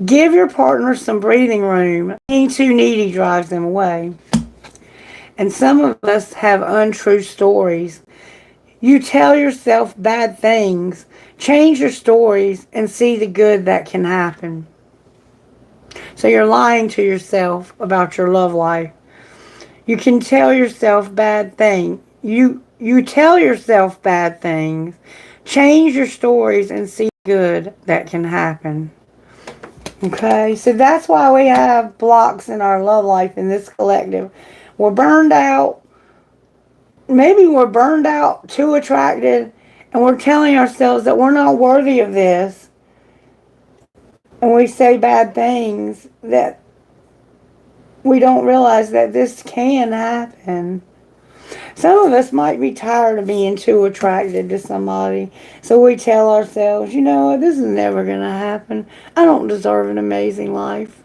Give your partner some breathing room. Being too needy drives them away. And some of us have untrue stories. You tell yourself bad things. Change your stories and see the good that can happen. So you're lying to yourself about your love life. You can tell yourself bad things. You tell yourself bad things. Change your stories and see good that can happen. Okay, so that's why we have blocks in our love life in this collective. We're burned out. Maybe we're burned out, too attracted, and we're telling ourselves that we're not worthy of this. And we say bad things that we don't realize that this can happen. Some of us might be tired of being too attracted to somebody. So we tell ourselves, you know what, this is never going to happen. I don't deserve an amazing life.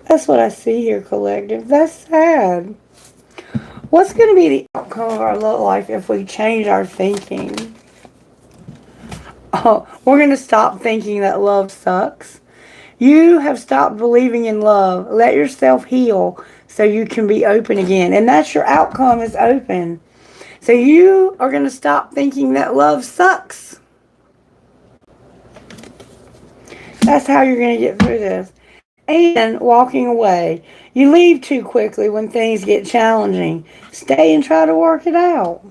That's what I see here, collective. That's sad. What's going to be the outcome of our love life if we change our thinking? Oh, we're going to stop thinking that love sucks. You have stopped believing in love. Let yourself heal so you can be open again. And that's your outcome, is open. So you are going to stop thinking that love sucks. That's how you're going to get through this. and walking away. You leave too quickly when things get challenging. Stay and try to work it out.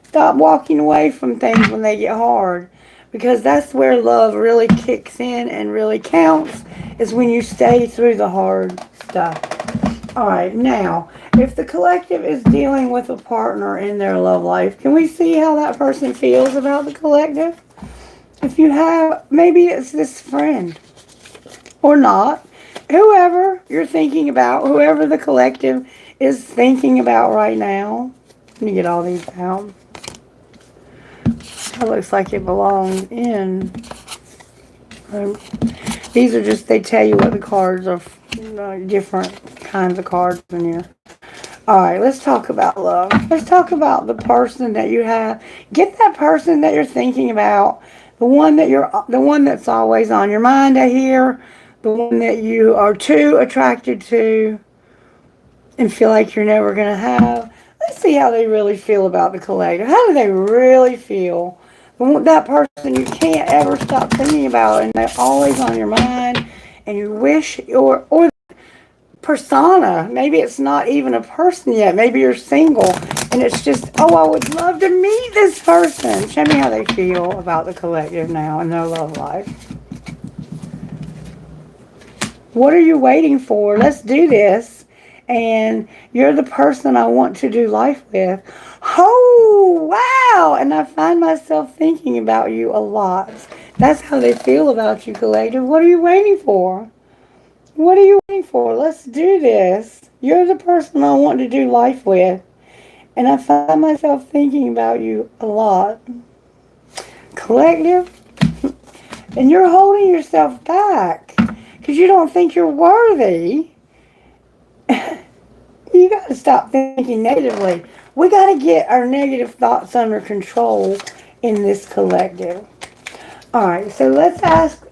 Stop walking away from things when they get hard, because that's where love really kicks in and really counts, is when you stay through the hard stuff. All right, now, if the collective is dealing with a partner in their love life, can we see how that person feels about the collective? If you have, maybe it's this friend or not, whoever you're thinking about, whoever the collective is thinking about right now. Let me get all these out. That looks like it belongs in. These are just, they tell you what the cards are, different kinds of cards in here. Alright, let's talk about love. Let's talk about the person that you have. Get that person that you're thinking about. The one that's always on your mind, I hear. The one that you are too attracted to and feel like you're never going to have. Let's see how they really feel about the collective. How do they really feel? That person you can't ever stop thinking about, and they're always on your mind, and you wish, or persona. Maybe it's not even a person yet. Maybe you're single, and it's just, oh, I would love to meet this person. Show me how they feel about the collective now in their love life. What are you waiting for? Let's do this. And you're the person I want to do life with. Oh, wow. And I find myself thinking about you a lot. That's how they feel about you, collective. What are you waiting for? What are you waiting for? Let's do this. You're the person I want to do life with. And I find myself thinking about you a lot. Collective. And you're holding yourself back because you don't think you're worthy. You got to stop thinking negatively. We got to get our negative thoughts under control in this collective. All right, so let's ask,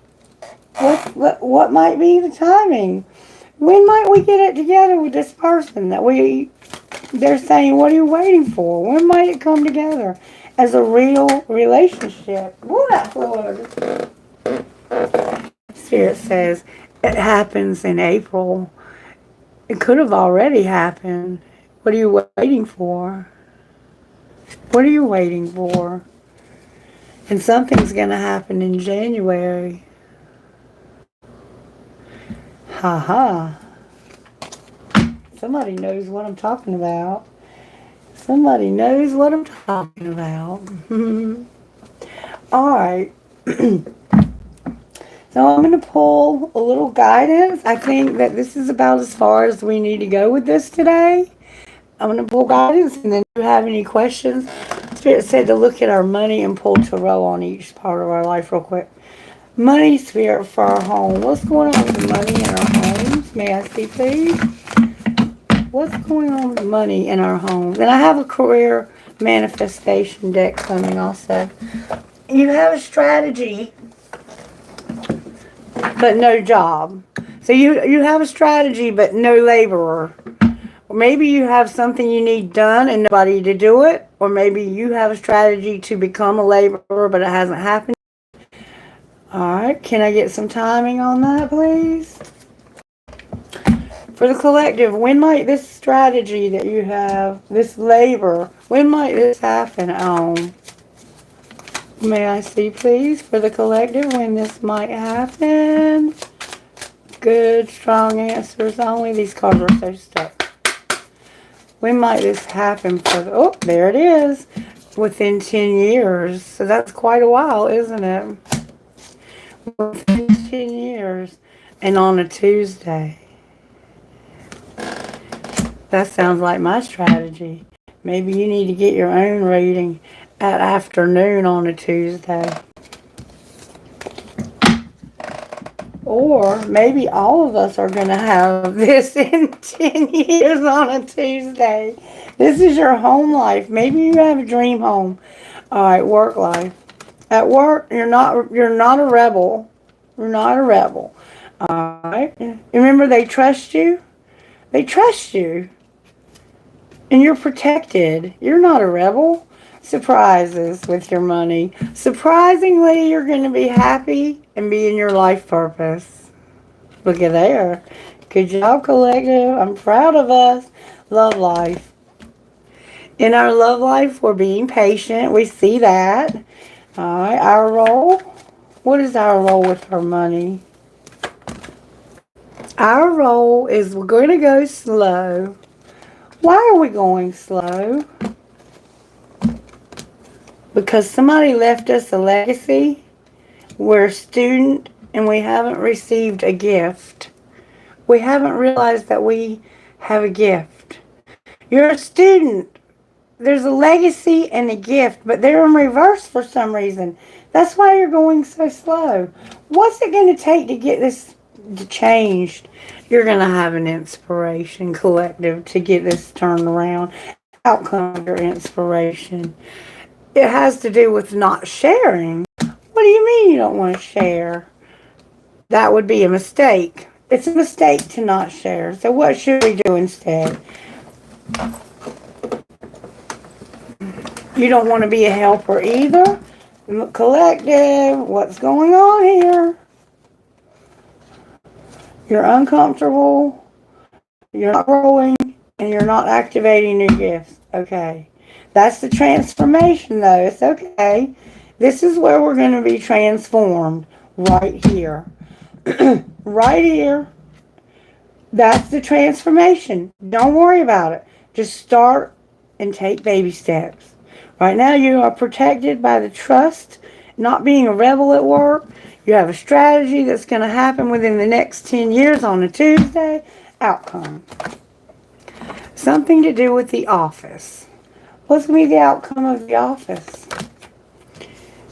what might be the timing? When might we get it together with this person that they're saying, what are you waiting for? When might it come together as a real relationship? Woo, that flew over. Spirit says it happens in April. It could have already happened. What are you waiting for? What are you waiting for? And something's going to happen in January. Ha ha. Somebody knows what I'm talking about. Somebody knows what I'm talking about. All right. So I'm going to pull a little guidance. I think that this is about as far as we need to go with this today. I'm going to pull guidance, and then if you have any questions, Spirit said to look at our money and pull tarot on each part of our life real quick. Money, Spirit, for our home. What's going on with the money in our homes? May I see, please? What's going on with money in our homes? And I have a career manifestation deck coming also. You have a strategy, but no job. So you have a strategy, but no laborer. Or maybe you have something you need done and nobody to do it. Or maybe you have a strategy to become a laborer, but it hasn't happened. All right, can I get some timing on that, please? For the collective, when might this strategy that you have, this labor, when might this happen on? May I see, please, for the collective, when this might happen? Good, strong answers only. These cards are so stuck. When might this happen for the, oh, there it is. Within 10 years. So that's quite a while, isn't it? Within 10 years. And on a Tuesday. That sounds like my strategy. Maybe you need to get your own reading at afternoon on a Tuesday. Or maybe all of us are going to have this in 10 years on a Tuesday. This is your home life. Maybe you have a dream home. All right, work life. At work, you're not a rebel. You're not a rebel. All right. Remember, they trust you. They trust you. And you're protected. You're not a rebel. Surprises with your money. Surprisingly, you're going to be happy and be in your life purpose. Look at there. Good job, collective. I'm proud of us. Love life. In our love life, we're being patient. We see that. All right, our role. What is our role with our money? Our role is we're going to go slow. Why are we going slow? Because somebody left us a legacy. We're a student and we haven't received a gift. We haven't realized that we have a gift. You're a student. There's a legacy and a gift, but they're in reverse for some reason. That's why you're going so slow. What's it going to take to get this changed? You're going to have an inspiration collective to get this turned around. Outcome of your inspiration. It has to do with not sharing. What do you mean you don't want to share? That would be a mistake. It's a mistake to not share. So what should we do instead? You don't want to be a helper either. Collective, what's going on here? You're uncomfortable, you're not growing, and you're not activating new gifts. Okay. That's the transformation, though. It's okay. This is where we're going to be transformed. Right here. Right here. That's the transformation. Don't worry about it. Just start and take baby steps. Right now you are protected by the trust, not being a rebel at work. You have a strategy that's going to happen within the next 10 years on a Tuesday. Outcome. Something to do with the office. What's going to be the outcome of the office?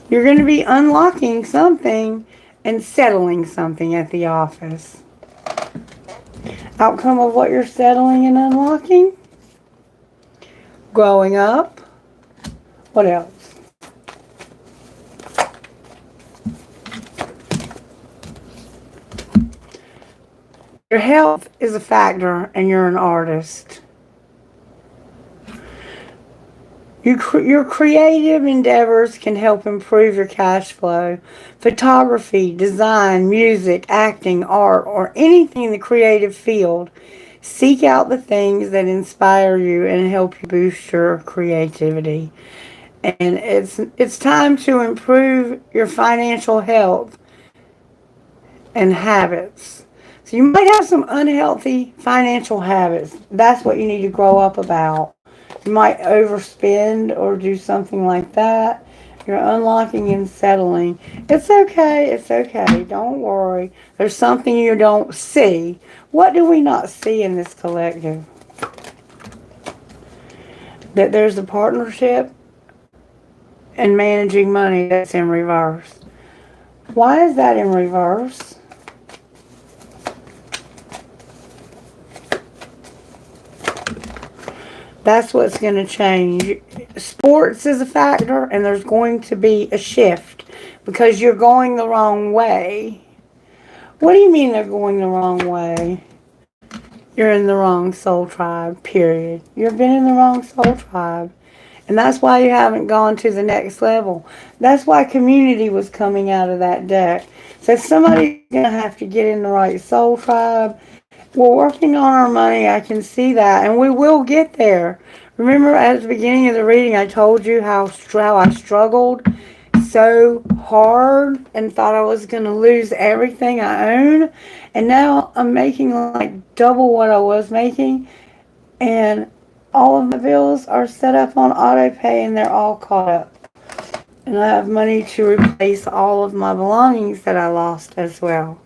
You're going to be unlocking something and settling something at the office. Outcome of what you're settling and unlocking? Growing up. What else? Your health is a factor and you're an artist. Your creative endeavors can help improve your cash flow. Photography, design, music, acting, art, or anything in the creative field. Seek out the things that inspire you and help you boost your creativity. And it's time to improve your financial health and habits. So you might have some unhealthy financial habits. That's what you need to grow up about. You might overspend or do something like that. You're unlocking and settling. It's okay. It's okay. Don't worry. There's something you don't see. What do we not see in this collective? That there's a partnership and managing money that's in reverse. Why is that in reverse? That's what's going to change. Sports is a factor, and there's going to be a shift because you're going the wrong way. What do you mean they're going the wrong way? You're in the wrong soul tribe, period. You've been in the wrong soul tribe. And that's why you haven't gone to the next level. That's why community was coming out of that deck. So somebody's going to have to get in the right soul tribe. We're working on our money. I can see that. And we will get there. Remember at the beginning of the reading, I told you how I struggled so hard and thought I was going to lose everything I own. And now I'm making like double what I was making. And all of the bills are set up on auto pay and they're all caught up. And I have money to replace all of my belongings that I lost as well.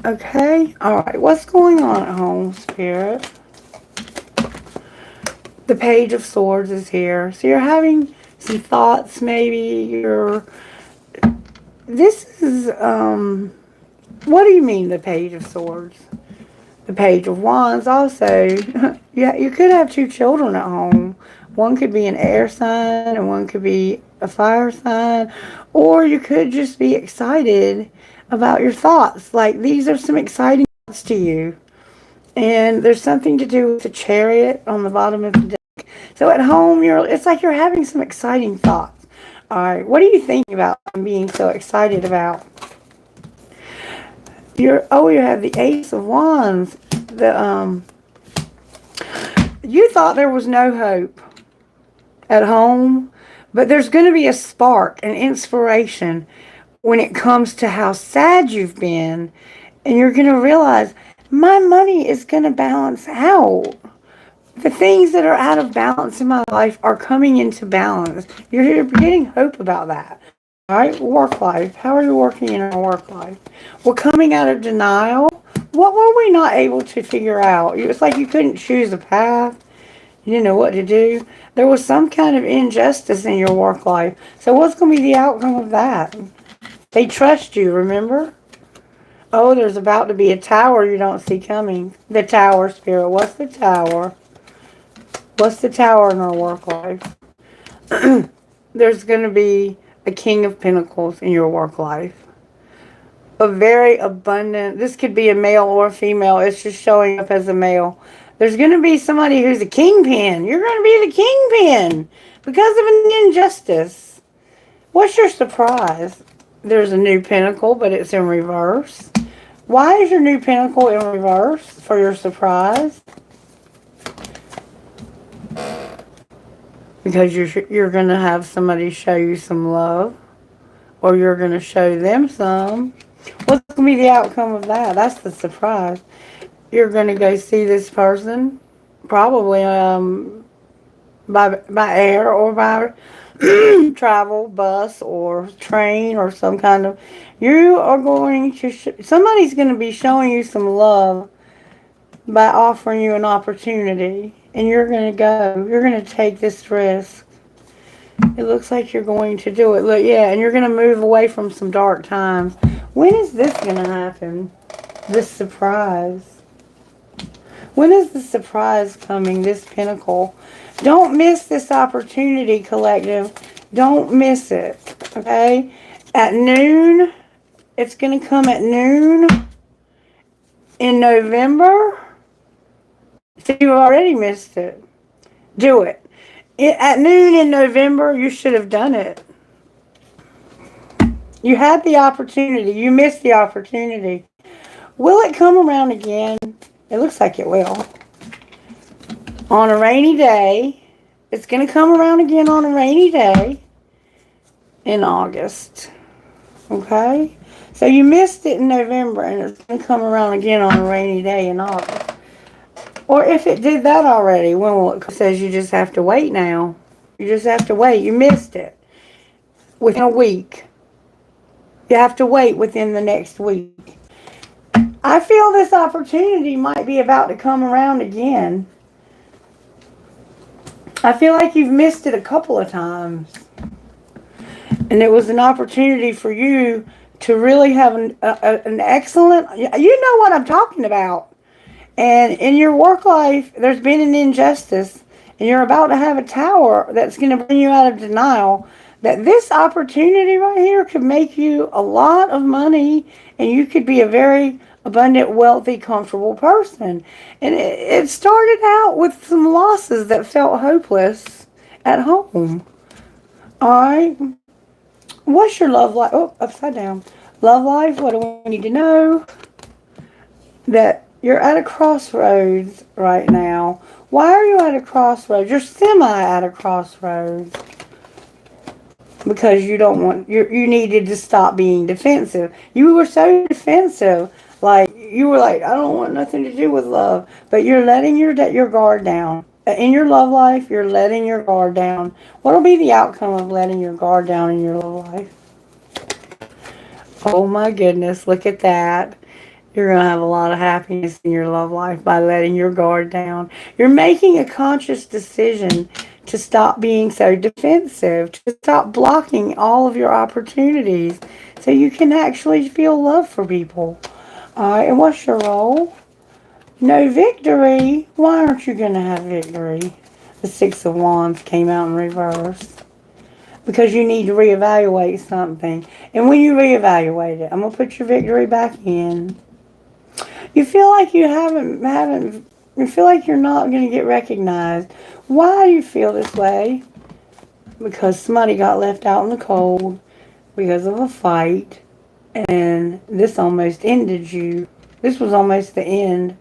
Okay? Alright, what's going on at home, Spirit? The Page of Swords is here. So you're having some thoughts, maybe this is, what do you mean the Page of Swords? The Page of Wands also. Yeah, you could have two children at home. One could be an air sign and one could be a fire sign. Or you could just be excited about your thoughts. Like, these are some exciting thoughts to you. And there's something to do with the Chariot on the bottom of the deck. So at home, it's like you're having some exciting thoughts. All right, what are you thinking about and being so excited about? You have the Ace of Wands. The You thought there was no hope at home, but there's going to be a spark, an inspiration when it comes to how sad you've been, and you're going to realize my money is going to balance out. The things that are out of balance in my life are coming into balance. You're getting hope about that. All right, work life. How are you working in our work life? We're coming out of denial. What were we not able to figure out? It's like you couldn't choose a path. You didn't know what to do. There was some kind of injustice in your work life. So what's going to be the outcome of that? They trust you, remember? Oh, there's about to be a tower you don't see coming. The tower, Spirit. What's the tower? What's the tower in our work life? There's going to be a King of Pentacles in your work life. A very abundant, this could be a male or a female. It's just showing up as a male. There's going to be somebody who's a kingpin. You're going to be the kingpin because of an injustice. What's your surprise? There's a new pentacle, but it's in reverse. Why is your new pentacle in reverse for your surprise? Because you're going to have somebody show you some love, or you're going to show them some. What's going to be the outcome of that? That's the surprise. You're going to go see this person, probably by air or by travel, bus or train or some kind of. You are going to. Somebody's going to be showing you some love by offering you an opportunity, and you're going to go. You're going to take this risk. It looks like you're going to do it. Look, yeah, and you're going to move away from some dark times. When is this going to happen? This surprise. When is the surprise coming? This pentacle. Don't miss this opportunity, collective. Don't miss it. Okay? At noon. It's going to come at noon in November. So you've already missed it. Do it. At noon in November, you should have done it. You had the opportunity. You missed the opportunity. Will it come around again? It looks like it will. On a rainy day. It's going to come around again on a rainy day in August. Okay? So you missed it in November, and it's going to come around again on a rainy day in August. Or if it did that already, when will it come? It says you just have to wait now. You just have to wait. You missed it. Within a week. You have to wait within the next week. I feel this opportunity might be about to come around again. I feel like you've missed it a couple of times. And it was an opportunity for you to really have an excellent... You know what I'm talking about. And in your work life, there's been an injustice. And you're about to have a tower that's going to bring you out of denial. That this opportunity right here could make you a lot of money. And you could be a very abundant, wealthy, comfortable person. And it started out with some losses that felt hopeless at home. Alright. What's your love life? Oh, upside down. Love life, what do we need to know? That you're at a crossroads right now. Why are you at a crossroads? You're semi at a crossroads. Because you don't want, you needed to stop being defensive. You were so defensive. Like, you were like, I don't want nothing to do with love. But you're letting your guard down. In your love life, you're letting your guard down. What will be the outcome of letting your guard down in your love life? Oh my goodness, look at that. You're going to have a lot of happiness in your love life by letting your guard down. You're making a conscious decision to stop being so defensive, to stop blocking all of your opportunities so you can actually feel love for people. And what's your role? No victory. Why aren't you going to have victory? The Six of Wands came out in reverse. Because you need to reevaluate something. And when you reevaluate it, I'm going to put your victory back in. You feel like you you feel like you're not going to get recognized. Why do you feel this way? Because somebody got left out in the cold because of a fight. And this almost ended you. This was almost the end.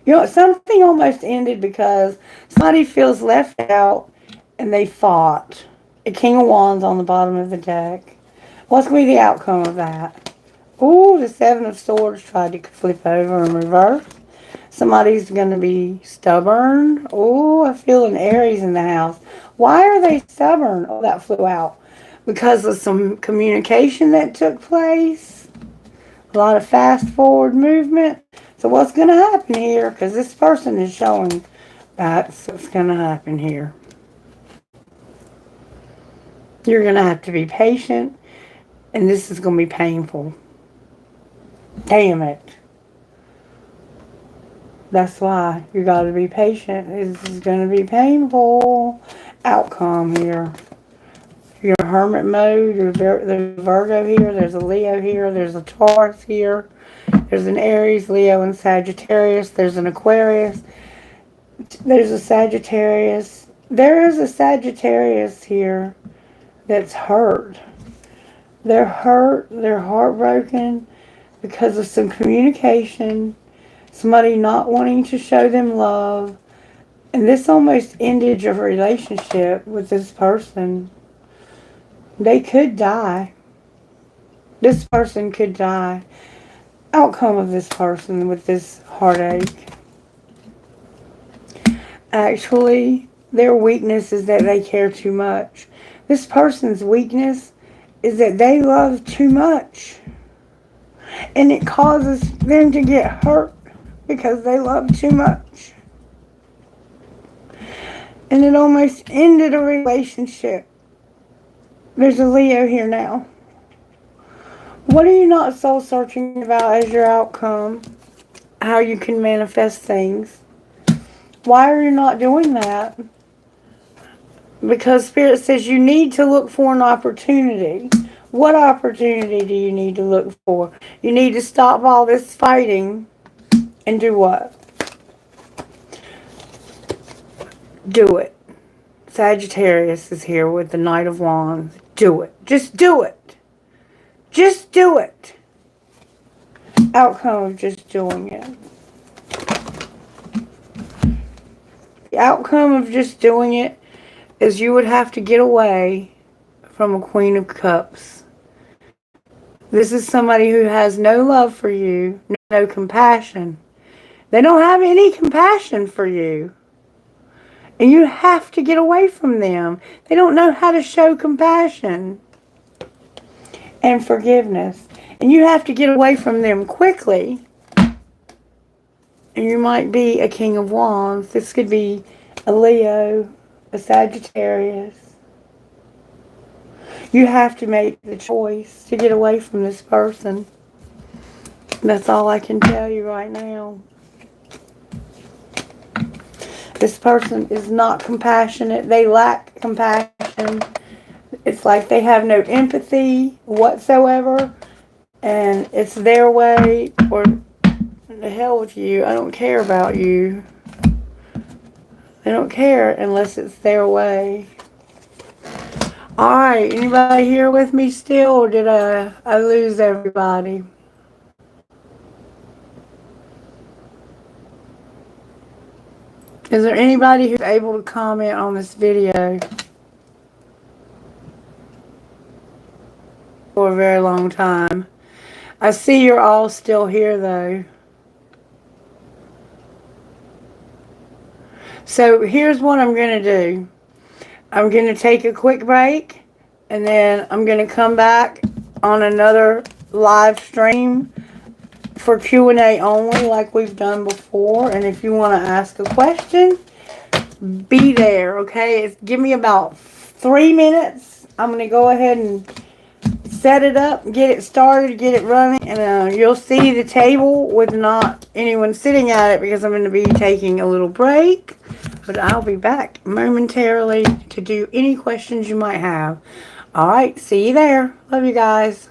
You know, something almost ended because somebody feels left out and they fought. A King of Wands on the bottom of the deck. What's going to be the outcome of that? Ooh, the Seven of Swords tried to flip over and reverse. Somebody's going to be stubborn. Oh, I feel an Aries in the house. Why are they stubborn? Oh, that flew out. Because of some communication that took place. A lot of fast forward movement. So what's going to happen here? Because this person is showing that's what's going to happen here. You're going to have to be patient. And this is going to be painful. Damn it. That's why you got to be patient. This is going to be painful. Outcome here. Your hermit mode. There's a Virgo here. There's a Leo here. There's a Taurus here. There's an Aries, Leo, and Sagittarius. There's an Aquarius. There's a Sagittarius. There is a Sagittarius here that's hurt. They're hurt. They're heartbroken because of some communication. Somebody not wanting to show them love. And this almost ended your relationship with this person. They could die. This person could die. Outcome of this person with this heartache. Actually, their weakness is that they care too much. This person's weakness is that they love too much. And it causes them to get hurt because they love too much. And it almost ended a relationship. There's a Leo here now. What are you not soul searching about as your outcome? How you can manifest things. Why are you not doing that? Because Spirit says you need to look for an opportunity. What opportunity do you need to look for? You need to stop all this fighting and do what? Do it. Sagittarius is here with the Knight of Wands. Do it. Just do it. Just do it. Outcome of just doing it. The outcome of just doing it is you would have to get away from a Queen of Cups. This is somebody who has no love for you, no compassion. They don't have any compassion for you. And you have to get away from them. They don't know how to show compassion and forgiveness. And you have to get away from them quickly. And you might be a King of Wands. This could be a Leo, a Sagittarius. You have to make the choice to get away from this person. That's all I can tell you right now. This person is not compassionate. They lack compassion. It's like they have no empathy whatsoever. And it's their way or the hell with you. I don't care about you. They don't care unless it's their way. Alright, anybody here with me still, or did I lose everybody? Is there anybody who's able to comment on this video for a very long time? I see you're all still here though. So here's what I'm going to do. I'm going to take a quick break and then I'm going to come back on another live stream for Q&A only like we've done before. And if you want to ask a question, be there, okay? Give me about 3 minutes. I'm going to go ahead and set it up, get it started, get it running. And you'll see the table with not anyone sitting at it because I'm going to be taking a little break. But I'll be back momentarily to do any questions you might have. All right, see you there. Love you guys.